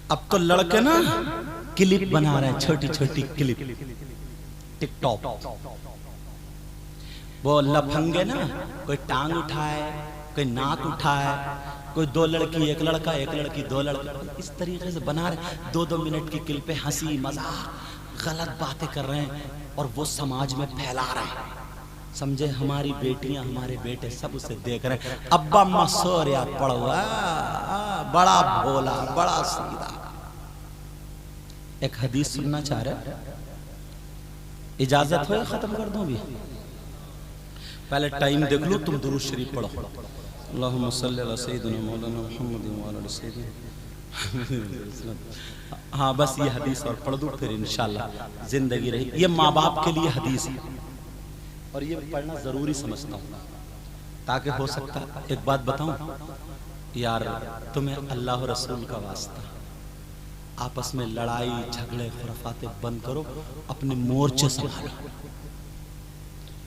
اب تو لڑکے نا کلپ بنا رہے ہیں، چھوٹی چھوٹی کلپ، ٹک ٹاک. وہ لفنگے نا، کوئی ٹانگ اٹھائے، کوئی ناک اٹھائے، کوئی دو لڑکی ایک لڑکا، ایک لڑکی دو لڑکا، اس طریقے سے بنا رہے. 2-2 منٹ کی کلپیں، ہنسی مذاق، غلط باتیں کر رہے ہیں اور وہ سماج میں پھیلا رہے ہیں. سمجھے ہماری بیٹیاں ہمارے بیٹے سب اسے دیکھ رہے ہیں. ابا اماں سو رہا پڑھو، بڑا بھولا، بڑا سیدھا. ایک حدیث سننا چاہ رہے، اجازت ہوئے ختم کر دوں بھی؟ پہلے ٹائم دیکھ لو، تم درود شریف پڑھو. اللہم صلی علی سیدنا مولانا محمد وعلی سیدنا. ہاں بس یہ حدیث اور پڑھ دوں، پھر انشاءاللہ زندگی رہی. یہ ماں باپ کے لیے حدیث ہے اور یہ پڑھنا ضروری سمجھتا ہوں، تاکہ ہو سکتا ہے. ایک بات بتاؤں یار، تمہیں اللہ و رسول کا واسطہ، آپس میں لڑائی جھگڑے خرافاتیں بند کرو، اپنے مورچے سنبھالو،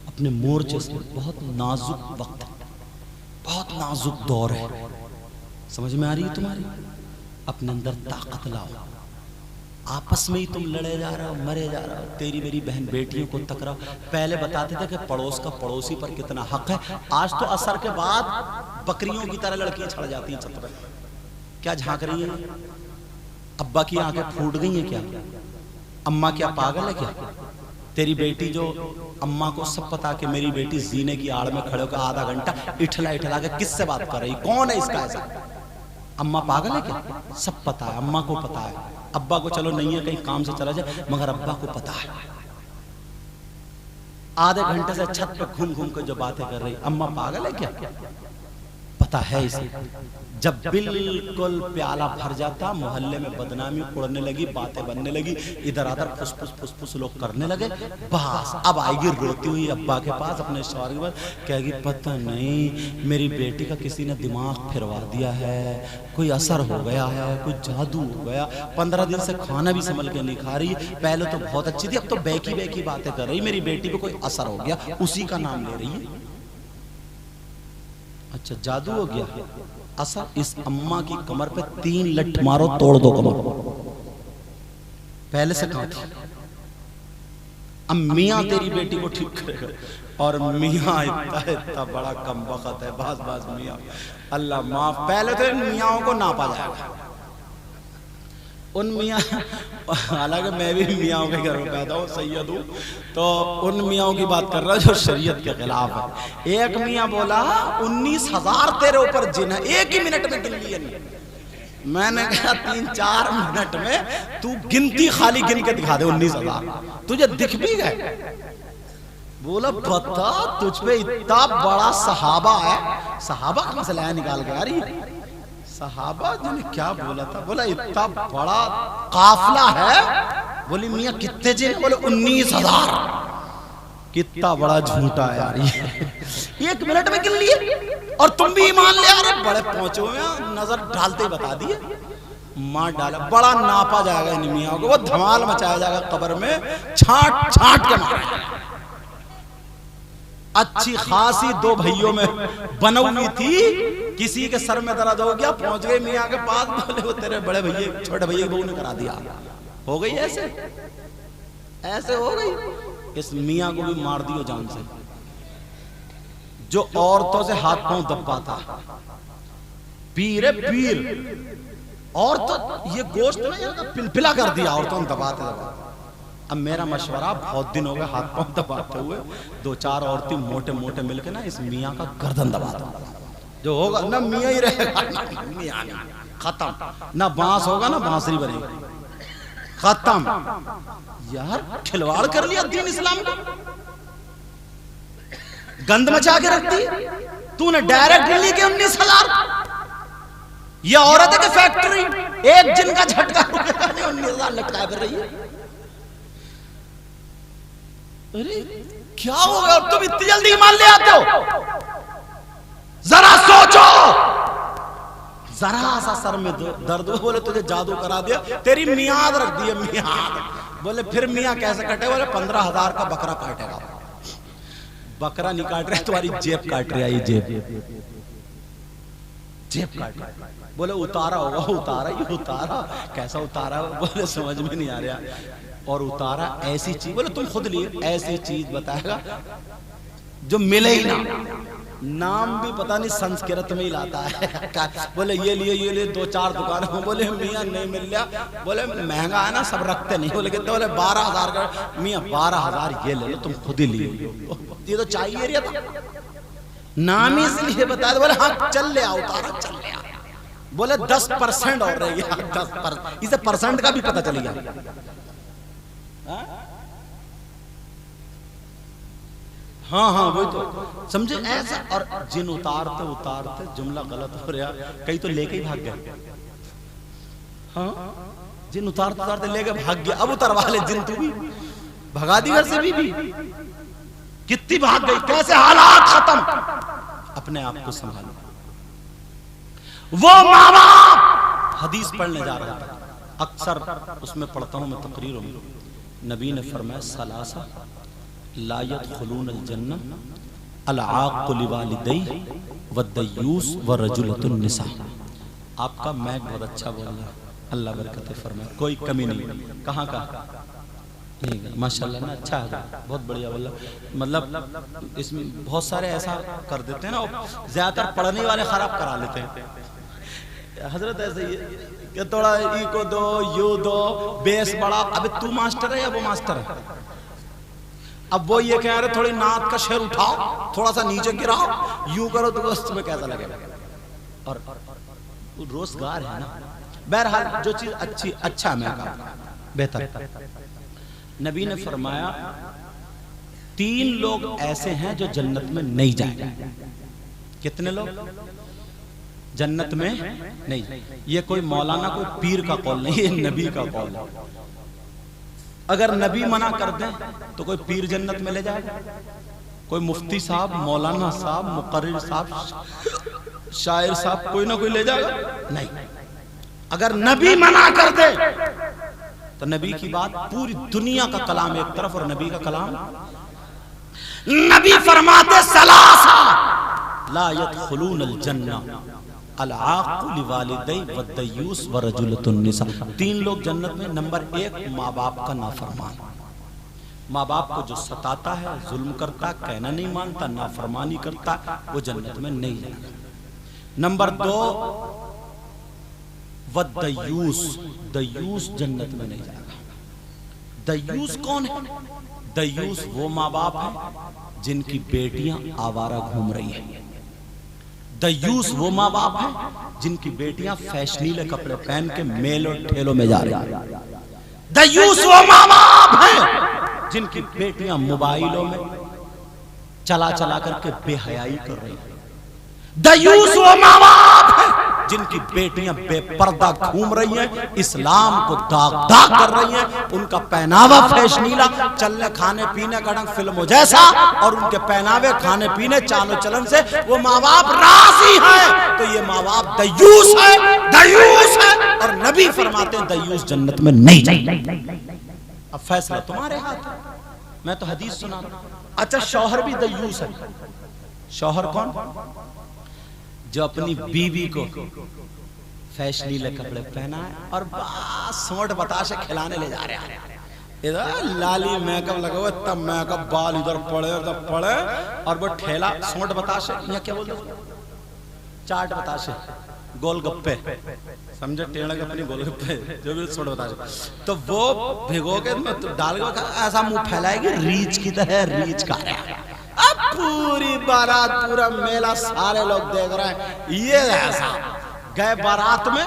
اپنے مورچے سے. بہت نازک وقت ہے، بہت نازک دور ہے. سمجھ میں آ رہی ہے تمہاری؟ اپنے اندر طاقت لاؤ. آپس میں ہی تم لڑے جا رہے ہو، مرے جا رہے ہو. تیری میری بہن بیٹیوں کو ٹکراؤ. پہلے بتاتے تھے کہ پڑوس کا پڑوسی پر کتنا حق ہے، آج تو عصر کے بعد بکریوں کی طرح لڑکیاں چھڑ جاتی ہیں چھت پر. کیا جھانک رہی ہیں؟ ابا کی آنکھیں پھوٹ گئی ہیں کیا؟ اماں کیا پاگل ہے کیا؟ تیری بیٹی جو اماں کو سب پتا کہ میری بیٹی زینے کی آڑ میں کھڑے ہو کے آدھا گھنٹہ اٹھلا کے کس سے بات کر رہی، کون ہے اس کا ایسا؟ اماں پاگل ہے کیا؟ سب پتا ہے، اماں کو پتا ہے. ابا کو چلو نہیں ہے، کہیں کام سے چلا جائے، مگر ابا کو پتا ہے. آدھے گھنٹے سے چھت پہ گھوم گھوم کے جو باتیں کر رہی، اماں پاگل ہے کیا؟ پتا ہے اسے. جب بالکل پیالہ بھر جاتا، محلے میں بدنامی اڑنے لگی، باتیں بننے لگی، ادھر ادھر پھس پھس پھس لوگ کرنے لگے، بس اب آئے گی روتی ہوئی ابا کے پاس، اپنے شوہر کے پاس، کہے گی پتہ نہیں میری بیٹی کا کسی نے دماغ پھروا دیا ہے، کوئی اثر ہو گیا ہے، کوئی جادو ہو گیا. 15 دن سے کھانا بھی سنبھل کے نہیں کھا رہی، پہلے تو بہت اچھی تھی، اب تو بیکی بیکی باتیں کر رہی، میری بیٹی پہ کوئی اثر ہو گیا، اسی کا نام لے رہی ہے. اچھا جادو ہو گیا؟ اثر اس اماں کی کمر پہ 3 لٹ مارو، توڑ دو کمر. پہلے سے کہاں تھی؟ اب میاں تیری بیٹی کو ٹھیک کرے گا، اور میاں اتنا بڑا کم وقت ہے. بعض میاں اللہ معاف، پہلے تو ان میاں کو ناپا جائے گا. ان میاں، حالانکہ میں بھی میاں کے گھر میں پیدا ہوں، سید ہوں، تو ان میاں کی بات کر رہا جو شریعت کے خلاف ہے. ایک میاں بولا 19,000 تیرے اوپر جن ہے، ایک ہی منٹ میں گن لیے. میں نے کہا 3-4 منٹ میں تو گنتی خالی گن کے دکھا دے 19,000، تجھے دکھ بھی گئے؟ بولا بتا تجھ پہ اتنا بڑا صحابہ ہے. صحابہ کا مسئلہ ہے، نکال کے آ رہی ہے. صحابہ جنہیں کیا بولا تھا؟ بولا اتنا بڑا قافلہ ہے. بولی میاں کتنے جن؟ بولے 19,000. کتنا بڑا جھوٹا ہے یار یہ. 1 منٹ میں گن لیے اور تم بھی ایمان لے آ رہے. بڑے پہنچے ہوئے ہیں، نظر ڈالتے ہی بتا دیے. ماں ڈالا، بڑا ناپا جائے گا ان میاں کو، وہ دھمال مچایا جائے گا قبر میں، چھانٹ چھانٹ کے مارا. اچھی خاصی 2 بھائیوں میں بنوی تھی، کسی کے سر میں درد ہو گیا، پہنچ گئے میاں کے پاس، بولے وہ تیرے بڑے بھائی چھوٹے بھائی بہو نے کرا دیا. ہو گئی ایسے ہو گئی. اس میاں کو بھی مار دیو جان سے، جو عورتوں سے ہاتھ پاؤں دباتا. پیر پیر عورتوں، یہ گوشت میں پلپلا کر دیا عورتوں نے دباتے. اب میرا مشورہ، بہت دن ہو گئے ہاتھ پاؤں دباتے ہوئے، 2-4 عورتیں موٹے موٹے مل کے نا اس میاں کا گردن دبا دو. جو ہوگا نہ میاں ہی رہے گا، نہ میاں ختم، نہ بانس ہوگا نہ بانسری بنے گی، ختم. یار کھلواڑ کر لیا دین اسلام کا، گند مچا کے رکھ دی. تو نے ڈائریکٹ لی کہ 19,000. یہ عورت ہے کہ فیکٹری؟ ایک جن کا جھٹکا 19,000 لٹکائے کر رہی ہے. ارے کیا ہو گیا؟ تم اتنی جلدی ایمان لے آتے ہو؟ ذرا سوچو. ذرا سا سر میں درد ہو، بولے تجھے جادو کرا دیا، تیری میعاد رکھ دی ہے، میعاد. بولے پھر میاں کیسے کٹے؟ بولے 15,000 کا بکرا کاٹے گا. بکرا نہیں کاٹ رہے، تمہاری جیب کاٹ رہی ہے. یہ جیب کاٹ رہی ہے. بولے اتارا ہوگا. اتارا یہ اتارا کیسا اتارا؟ بولے سمجھ میں نہیں آ رہا. اور اتارا ایسی چیز، بولے تم خود لیے ایسی چیز بتائے گا جو ملے ہی نہ. نام بھی پتہ نہیں سنسکرت میں ہی لاتا ہے. بولے یہ لیے 2-4 دکانوں. بولے میاں نہیں مل لیا. بولے مہنگا ہے نا سب رکھتے نہیں. بولے کتنے؟ بولے 12,000 کا. میاں 12,000 یہ لے لو تم خود ہی لیے. یہ تو چاہیے رہا تھا نام ہی اس لیے بتا دے. بولے ہاں چل لے آؤ اتارا چل لے آ. بولے 10% اور رہ گیا. 10% اسے پرسنٹ کا بھی پتہ چل گیا. ہاں وہی تو سمجھے ایسا. اور جن اتارتے جملہ غلط ہو رہا. کئی تو لے کے ہی بھاگ گئے. ہاں جن اتارتے لے کے بھاگ گیا. اب اتروا لے جن. تو بھی بھگا دی گھر سے. بھی کتنی بھاگ گئی. کیسے حالات ختم. اپنے آپ کو سنبھالو. وہ ماں باپ حدیث پڑھنے جا رہا تھا. اکثر اس میں پڑھتا ہوں میں تقریروں میں. نبی نے فرمایا ثلاثہ لا يدخلون الجنہ العاق لوالدیہ والدیوس ورجلۃ النساء. آپ کا میک بہت اچھا بول رہا ہے. اللہ برکت فرمائے. کوئی کمی نہیں. کہاں کا ماشاءاللہ نا اچھا ہے. بہت بڑھیا واللہ. مطلب اس میں بہت سارے ایسا کر دیتے ہیں نا زیادہ تر پڑھنے والے خراب کرا لیتے ہیں. حضرت ایسے ہی کہ تھوڑا ای کو دو یو دو بیس بڑا. اب تو ماسٹر ہے یا وہ ماسٹر ہے؟ اب وہ یہ کہہ رہے تھوڑی نعت کا شعر اٹھاؤ تھوڑا سا نیچے گراؤ یوں کرو تو اس میں کیسا لگے گا. اور روزگار ہے نا. بہرحال جو چیز اچھا میں کہا بہتر. نبی نے فرمایا 3 لوگ ایسے ہیں جو جنت میں نہیں جائیں گے. کتنے لوگ جنت میں نہیں؟ یہ کوئی مولانا کوئی پیر کا قول نہیں. یہ نبی کا قول ہے. اگر نبی منع کر دیں تو کوئی پیر جنت میں لے جائے گا؟ کوئی مفتی صاحب مولانا صاحب مقرر صاحب شاعر صاحب کوئی نہ کوئی لے جائے گا؟ نہیں. اگر نبی منع کر دے تو نبی کی بات پوری دنیا کا کلام ایک طرف اور نبی کا کلام. نبی فرماتے ثلاثہ لا يدخلون الجنہ العاق لوالدیہ والدیوس ورجلۃ النساء. 3 لوگ جنت میں. نمبر 1 ماں باپ کا نافرمان. ماں باپ کو جو ستاتا ہے ظلم کرتا کہنا نہیں مانتا نافرمانی کرتا وہ جنت میں نہیں جائے گا. نمبر 2 والدیوس. دیوس جنت میں نہیں جائے گا. دیوس کون ہے؟ دیوس وہ ماں باپ ہیں جن کی بیٹیاں آوارہ گھوم رہی ہیں. دیوس وہ ماں باپ ہیں جن کی بیٹیاں فیشنیلے کپڑے پہن کے میل اور ٹھیلوں میں جا رہی ہیں. دیوس وہ ماں باپ ہیں جن کی بیٹیاں موبائلوں میں چلا کر کے بے حیائی کر رہی ہیں. دیوس وہ ماں باپ ہیں جن کی بیٹیاں بے پردہ گھوم رہی ہیں اسلام کو داغ کر رہی ہیں. ان کا پہناوا فیشنیلا چلنے کھانے پینے کا ڈھنگ فلموں جیسا اور ان کے پہناوے کھانے پینے چال و چلن سے وہ ماں باپ راضی ہیں. تو یہ ماں باپ دیوس ہے. اور نبی فرماتے ہیں دیوس جنت میں نہیں جائے. اب فیصلہ تمہارے ہاتھ ہے. میں تو حدیث سنا رہا ہوں. اچھا شوہر بھی دیوس ہے. شوہر کون؟ جو اپنی بیوی کو فیشنیلے کپڑے پہنا ہے اور بس سونٹ بتاشے کھلانے لے جا رہے ہیں. ادھر لالی میک اپ لگا ہوا تب میک اپ بال ادھر پڑے اور وہ ٹھیلا سونٹ بتاشے یا کیا بولتے ہیں چاٹ بتاشے گول گپے سمجھے ٹیڑھا کے اپنی گول گپے جو بھی سونٹ بتاشے تو وہ بھگو کے ڈال کے ایسا منہ پھیلائے گی ریچھ کی طرح ریچھ کھا رہے ہیں. اب پوری بارات پورا میلہ سارے لوگ دیکھ رہے ہیں. یہ ایسا گئے بارات میں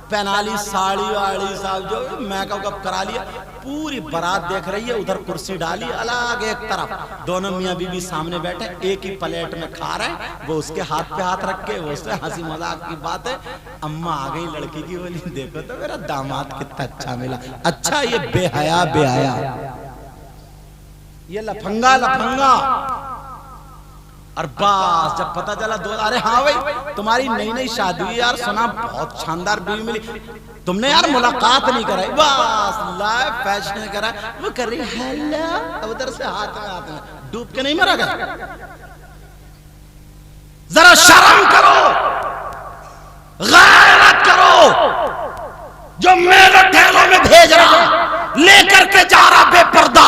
پہنا لی ساڑی واڑی صاحب جو میک اپ کرا لیا پوری بارات دیکھ رہی ہے. ادھر کرسی ڈالی الگ ایک طرف دونوں میاں بیوی سامنے بیٹھے ایک ہی پلیٹ میں کھا رہے ہیں. وہ اس کے ہاتھ پہ ہاتھ رکھ کے وہ اس سے ہنسی مذاق کی بات ہے. اماں آ گئی لڑکی کی بولی دیکھو تو میرا داماد کتنا اچھا ملا. اچھا یہ بے حیا یہ لفنگا اور بس جب پتا چلا ارے ہاں بھائی تمہاری نئی شادی ہوئی یار سنا بہت شاندار بیوی ملی تم نے یار ملاقات نہیں کرائی بس لائف فیشن کرا وہ کر رہی ہیلو اب ادھر سے ہاتھ میں ڈوب کے نہیں مرا گیا. ذرا شرم کرو غیر جو میلوں ٹھیلوں میں بھیج رہا، لے کر کے جا رہا بے پردہ،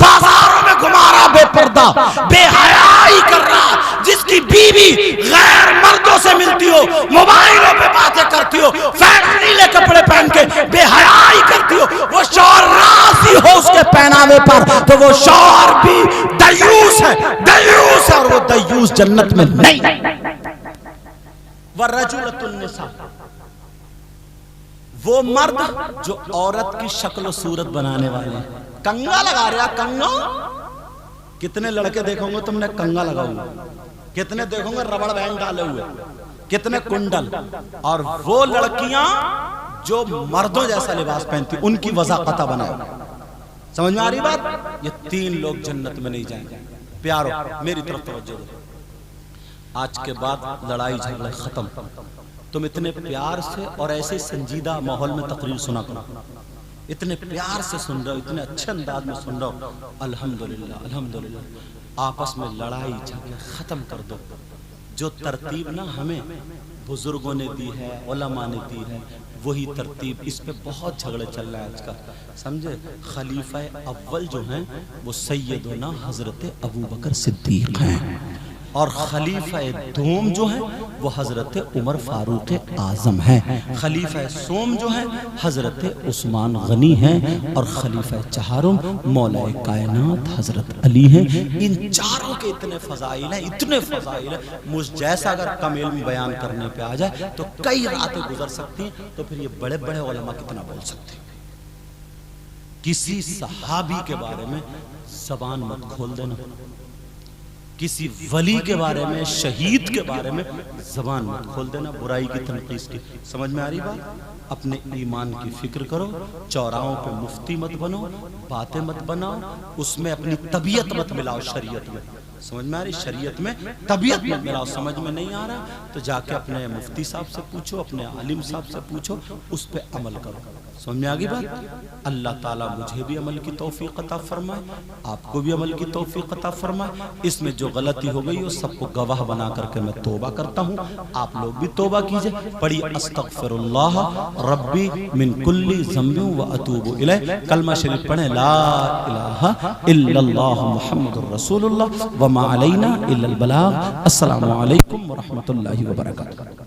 بازاروں میں گھما رہا بے پردہ، بے حیائی کر رہا، جس کی بیوی غیر مردوں سے ملتی ہو، موبائلوں پہ باتیں کرتی ہو، فیشنیلے کپڑے پہن کے بے حیائی کرتی ہو، وہ شوہر راضی ہو اس کے پہناوے پر، تو وہ شوہر بھی دیوس ہے، دیوس ہے، اور وہ دیوس جنت میں نہیں۔ وَالرَّجُلَةُ النِّسَاء، وہ مرد جو عورت کی شکل و صورت بنانے والے ہیں، کنگا لگا رہا کنگا۔ کتنے لڑکے دیکھو گے تم نے کنگا لگا ہوا، کتنے دیکھو گے ربڑ بینڈ ڈالے ہوئے، کتنے کنڈل، اور وہ لڑکیاں جو مردوں جیسا لباس پہنتی ان کی وضاحت بنائے۔ سمجھ میں آ رہی بات؟ یہ تین لوگ جنت میں نہیں جائیں گے۔ پیارو میری طرف توجہ دو، آج کے بعد لڑائی جھگڑے ختم، تم اتنے پیار سے اور ایسے سنجیدہ ماحول میں تقریر سنا کرو، اتنے پیار سے سن رہے ہو، اتنے اچھے انداز میں سن رہے ہو، الحمدللہ الحمدللہ۔ آپس میں لڑائی جھگڑے ختم کر دو۔ جو ترتیب نہ ہمیں بزرگوں نے دی ہے، علماء نے دی ہے، وہی ترتیب، اس پہ بہت جھگڑے چل رہے ہیں آج کا، سمجھے؟ خلیفہ اول جو ہیں وہ سیدنا حضرت ابوبکر صدیق ہیں، اور خلیفہ دوم جو ہیں وہ حضرت عمر فاروق اعظم ہیں، خلیفہ سوم جو ہیں حضرت عثمان غنی ہیں، اور خلیفہ چہارم مولا کائنات حضرت علی ہیں۔ ان چاروں کے اتنے فضائل ہیں، اتنے فضائل ہیں، مجھ جیسا اگر کم علم بیان کرنے پہ آ جائے تو کئی راتیں گزر سکتی ہیں، تو پھر یہ بڑے بڑے علماء کتنا بول سکتے ہیں۔ کسی صحابی کے بارے میں زبان مت کھول دینا، کسی ولی کے بارے میں، شہید کے بارے میں زبان مت کھول دینا، برائی کی تنقیص کی۔ سمجھ میں آ رہی بات؟ اپنے ایمان کی فکر کرو، چوراہوں پہ مفتی مت بنو، باتیں مت بناؤ، اس میں اپنی طبیعت مت ملاؤ شریعت میں۔ سمجھ میں آ رہی؟ شریعت میں طبیعت مت ملاؤ۔ سمجھ میں نہیں آ رہا تو جا کے اپنے مفتی صاحب سے پوچھو، اپنے عالم صاحب سے پوچھو، اس پہ عمل کرو۔ سمجھ میں آگی بات؟ اللہ تعالیٰ مجھے بھی عمل کی توفیق عطا فرمائے، آپ کو بھی عمل کی توفیق عطا فرمائے۔ اس میں جو غلطی ہو گئی وہ سب کو گواہ بنا کر کے میں توبہ کرتا ہوں، آپ لوگ بھی توبہ کیجئے۔ پڑھی استغفر اللہ ربی من کل ذنب و اتوب الیہ، کلمہ شریف پڑھیں، لا الہ الا اللہ محمد رسول اللہ وما علینا الا البلاغ۔ السلام علیکم ورحمۃ اللہ وبرکاتہ۔